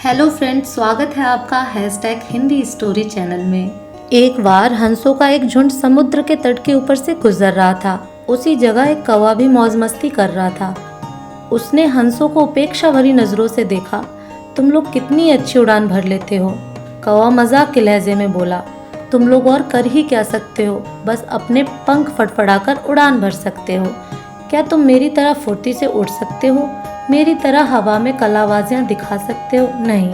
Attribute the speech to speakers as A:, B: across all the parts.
A: Hello friends, स्वागत है आपका #हिंदी स्टोरी चैनल में। एक बार हंसों का एक झुंड समुद्र के तट के ऊपर से गुजर रहा था। उसी जगह एक कौवा भी मौज मस्ती कर रहा था। उसने हंसों को उपेक्षा भरी नजरों से देखा। तुम लोग कितनी अच्छी उड़ान भर लेते हो, कौवा मजाक के लहजे में बोला। तुम लोग और कर ही क्या सकते हो, बस अपने पंख फड़फड़ाकर उड़ान भर सकते हो। क्या तुम मेरी तरह फुर्ती से उड़ सकते हो, मेरी तरह हवा में कलाबाजियां दिखा सकते हो? नहीं,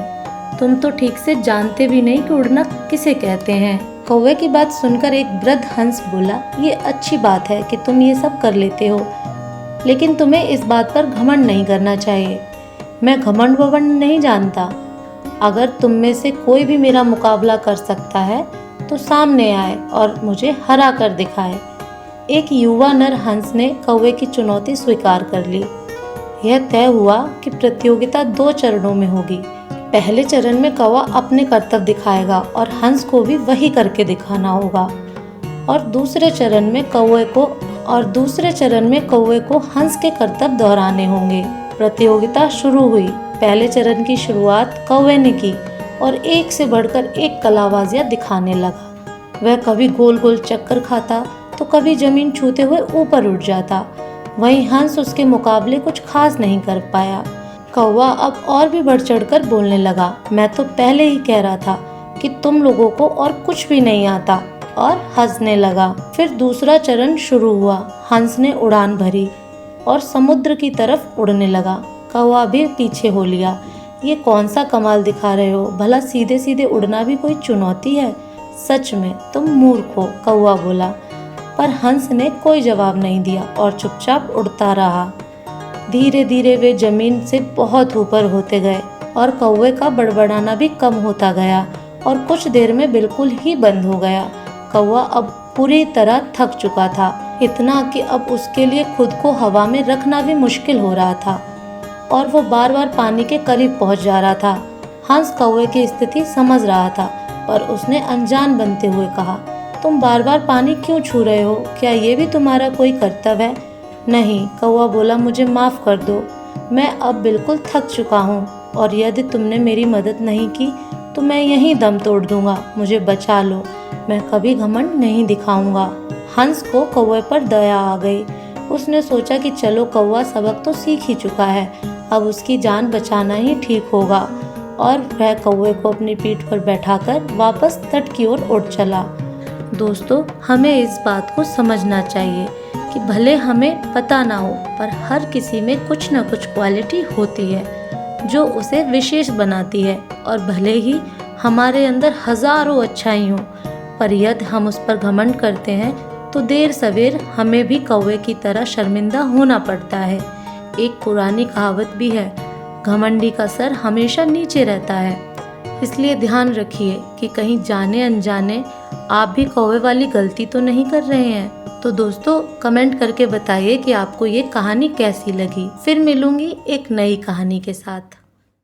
A: तुम तो ठीक से जानते भी नहीं कि उड़ना किसे कहते हैं। कौवे की बात सुनकर एक वृद्ध हंस बोला, ये अच्छी बात है कि तुम ये सब कर लेते हो, लेकिन तुम्हें इस बात पर घमंड नहीं करना चाहिए। मैं घमंड वमंड नहीं जानता। अगर तुम में से कोई भी मेरा मुकाबला कर सकता है तो सामने आए और मुझे हरा कर दिखाए। एक युवा नर हंस ने कौवे की चुनौती स्वीकार कर ली। यह तय हुआ कि प्रतियोगिता 2 चरणों में होगी। पहले चरण में कौवा अपने करतब दिखाएगा और हंस को भी वही करके दिखाना होगा, और दूसरे चरण में कौवे को हंस के करतब दोहराने होंगे। प्रतियोगिता शुरू हुई। पहले चरण की शुरुआत कौवे ने की और एक से बढ़कर एक कलाबाजियां दिखाने लगा। वह कभी गोल गोल चक्कर खाता तो कभी जमीन छूते हुए ऊपर उठ जाता। वहीं हंस उसके मुकाबले कुछ खास नहीं कर पाया। कौवा अब और भी बढ़ चढ़कर बोलने लगा, मैं तो पहले ही कह रहा था कि तुम लोगों को और कुछ भी नहीं आता, और हंसने लगा। फिर दूसरा चरण शुरू हुआ। हंस ने उड़ान भरी और समुद्र की तरफ उड़ने लगा। कौवा भी पीछे हो लिया। ये कौन सा कमाल दिखा रहे हो, भला सीधे सीधे उड़ना भी कोई चुनौती है? सच में तुम मूर्ख हो, कौवा बोला। पर हंस ने कोई जवाब नहीं दिया और चुपचाप उड़ता रहा। धीरे धीरे वे जमीन से बहुत ऊपर होते गए और कौवे का बड़बड़ाना भी कम होता गया और कुछ देर में बिल्कुल ही बंद हो गया। कौवा अब पूरी तरह थक चुका था, इतना कि अब उसके लिए खुद को हवा में रखना भी मुश्किल हो रहा था और वो बार बार पानी के करीब पहुंच जा रहा था। हंस कौवे की स्थिति समझ रहा था, पर उसने अनजान बनते हुए कहा, तुम बार बार पानी क्यों छू रहे हो? क्या ये भी तुम्हारा कोई कर्तव्य है? नहीं, कौवा बोला, मुझे माफ़ कर दो। मैं अब बिल्कुल थक चुका हूँ और यदि तुमने मेरी मदद नहीं की तो मैं यहीं दम तोड़ दूंगा। मुझे बचा लो, मैं कभी घमंड नहीं दिखाऊंगा। हंस को कौवे पर दया आ गई। उसने सोचा कि चलो, कौवा सबक तो सीख ही चुका है, अब उसकी जान बचाना ही ठीक होगा, और वह कौवे को अपनी पीठ पर बैठाकर वापस तट की ओर उड़ चला। दोस्तों, हमें इस बात को समझना चाहिए कि भले हमें पता ना हो, पर हर किसी में कुछ न कुछ क्वालिटी होती है जो उसे विशेष बनाती है, और भले ही हमारे अंदर हजारों अच्छाई हो, पर यदि हम उस पर घमंड करते हैं तो देर सवेर हमें भी कौवे की तरह शर्मिंदा होना पड़ता है। एक पुरानी कहावत भी है, घमंडी का सर हमेशा नीचे रहता है। इसलिए ध्यान रखिए कि कहीं जाने अनजाने आप भी कौवे वाली गलती तो नहीं कर रहे हैं। तो दोस्तों, कमेंट करके बताइए कि आपको ये कहानी कैसी लगी। फिर मिलूंगी एक नई कहानी के साथ।